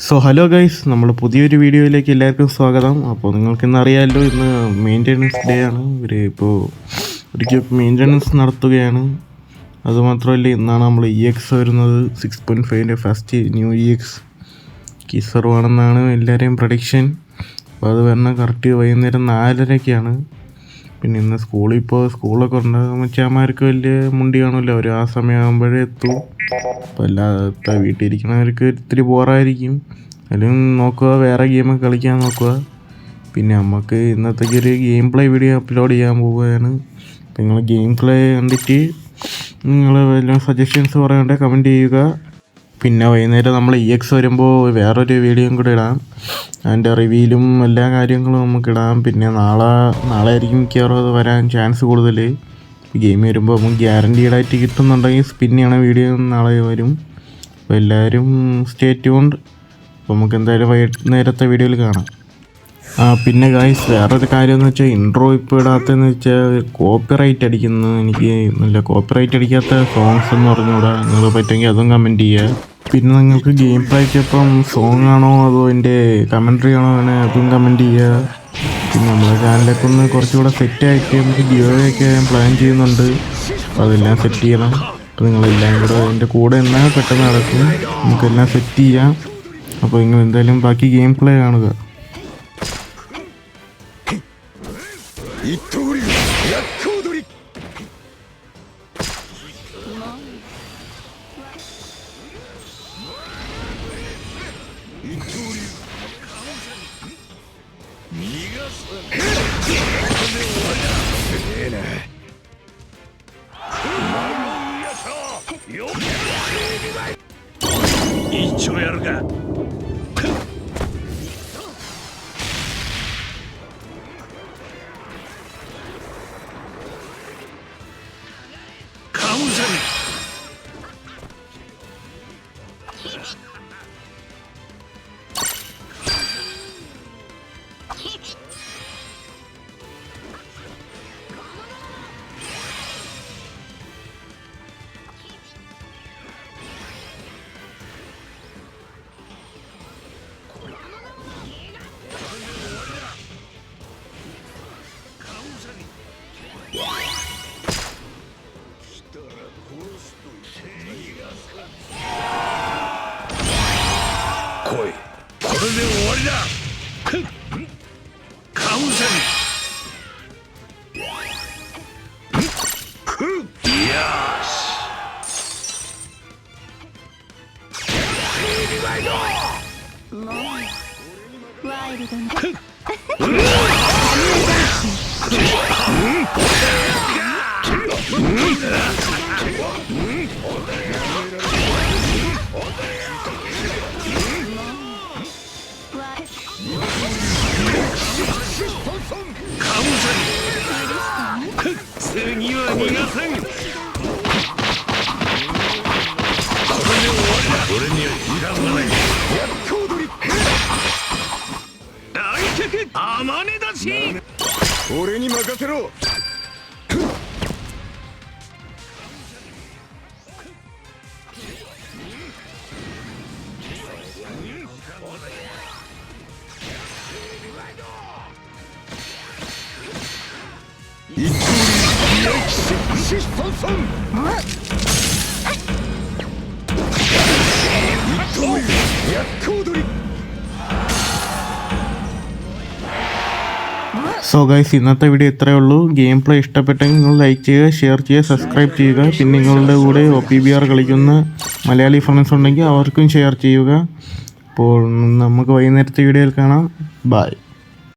Hello guys, നമ്മൾ പുതിയൊരു വീഡിയോയിലേക്ക് എല്ലാവർക്കും സ്വാഗതം. അപ്പോൾ നിങ്ങൾക്കിന്ന് അറിയാമല്ലോ, ഇന്ന് മെയിൻ്റെനൻസ് ഡേ ആണ്. ഇപ്പോൾ ഒരു മെയിൻ്റെനൻസ് നടത്തുകയാണ്. അതുമാത്രമല്ല, ഇന്നാണ് നമ്മൾ EX വരുന്നത്. 6.5 ഫസ്റ്റ് ന്യൂ EX കീസറുവാണെന്നാണ് എല്ലാവരെയും പ്രഡിക്ഷൻ. അപ്പോൾ അത് വരണം കറക്റ്റ് വൈകുന്നേരം 4:30-ക്കാണ്. പിന്നെ ഇന്ന് സ്കൂളൊക്കെ ഉണ്ട്. മച്ചാന്മാർക്ക് വലിയ മുണ്ടി കാണില്ല, അവർ ആ സമയമാകുമ്പോഴേ എത്തും. അപ്പോൾ അല്ലാത്ത വീട്ടിലിരിക്കുന്നവർക്ക് ഇത്തിരി ബോറായിരിക്കും. അതിലും നോക്കുക, വേറെ ഗെയിമൊക്കെ കളിക്കാൻ നോക്കുക. പിന്നെ നമുക്ക് ഇന്നത്തേക്ക് ഒരു ഗെയിം പ്ലേ വീഡിയോ അപ്ലോഡ് ചെയ്യാൻ പോവുകയാണ്. അപ്പോൾ നിങ്ങൾ ഗെയിം പ്ലേ കണ്ടിട്ട് നിങ്ങൾ വല്ല സജഷൻസ് പറയാനുണ്ടെങ്കിൽ കമൻറ്റ് ചെയ്യുക. പിന്നെ വൈകുന്നേരം നമ്മൾ EX വരുമ്പോൾ വേറൊരു വീഡിയോയും കൂടെ ഇടാം. അതിൻ്റെ റിവ്യൂലും എല്ലാ കാര്യങ്ങളും നമുക്കിടാം. പിന്നെ നാളെ ആയിരിക്കും മിക്കവാറും അത് വരാൻ ചാൻസ് കൂടുതൽ. ഗെയിം വരുമ്പോൾ നമുക്ക് ഗ്യാരൻറ്റീഡായിട്ട് കിട്ടുന്നുണ്ടെങ്കിൽ സ്പിൻ ചെയ്യണ വീഡിയോ നാളെ വരും. അപ്പോൾ എല്ലാവരും സ്റ്റേ ട്യൂൺഡ്. അപ്പോൾ നമുക്ക് എന്തായാലും വൈകുന്നേരത്തെ വീഡിയോയിൽ കാണാം. പിന്നെ ഗൈസ്, വേറൊരു കാര്യം എന്ന് വെച്ചാൽ ഇൻട്രോ ഇപ്പോൾ ഇടാത്തതെന്ന് വെച്ചാൽ കോപ്പിറൈറ്റ് അടിക്കുന്നു. എനിക്ക് നല്ല കോപ്പിറൈറ്റ് അടിക്കാത്ത സോങ്സ് എന്ന് പറഞ്ഞുകൂടാ. നിങ്ങൾ പറ്റുമെങ്കിൽ അതും കമൻറ്റ് ചെയ്യുക. പിന്നെ നിങ്ങൾക്ക് ഗെയിം പ്ലേക്ക് ഇപ്പം സോങ് ആണോ അതോ എൻ്റെ കമൻട്രി ആണോ അങ്ങനെ അതും കമൻറ്റ് ചെയ്യുക. പിന്നെ നമ്മുടെ ചാനലൊക്കെ ഒന്ന് കുറച്ചുകൂടെ സെറ്റായിട്ട് നമുക്ക് ഗിയോയൊക്കെ പ്ലാൻ ചെയ്യുന്നുണ്ട്. അപ്പോൾ അതെല്ലാം സെറ്റ് ചെയ്യണം. അപ്പോൾ നിങ്ങളെല്ലാം കൂടെ എൻ്റെ കൂടെ എന്നാൽ പെട്ടെന്ന് നടക്കും. നമുക്കെല്ലാം സെറ്റ് ചെയ്യാം. അപ്പോൾ നിങ്ങൾ എന്തായാലും ബാക്കി ഗെയിം പ്ലേ കാണുക. സോ ഗൈസ്, ഇന്നത്തെ വീഡിയോ ഇത്രയേ ഉള്ളൂ. ഗെയിം പ്ലേ ഇഷ്ടപ്പെട്ടെങ്കിൽ നിങ്ങൾ ലൈക്ക് ചെയ്യുക, ഷെയർ ചെയ്യുക, സബ്സ്ക്രൈബ് ചെയ്യുക. പിന്നെ നിങ്ങളുടെ കൂടെ OPBR കളിക്കുന്ന മലയാളി ഫ്രണ്ട്സ് ഉണ്ടെങ്കിൽ അവർക്കും ഷെയർ ചെയ്യുക. അപ്പോൾ നമുക്ക് വൈകുന്നേരത്തെ വീഡിയോയിൽ കാണാം. ബൈ.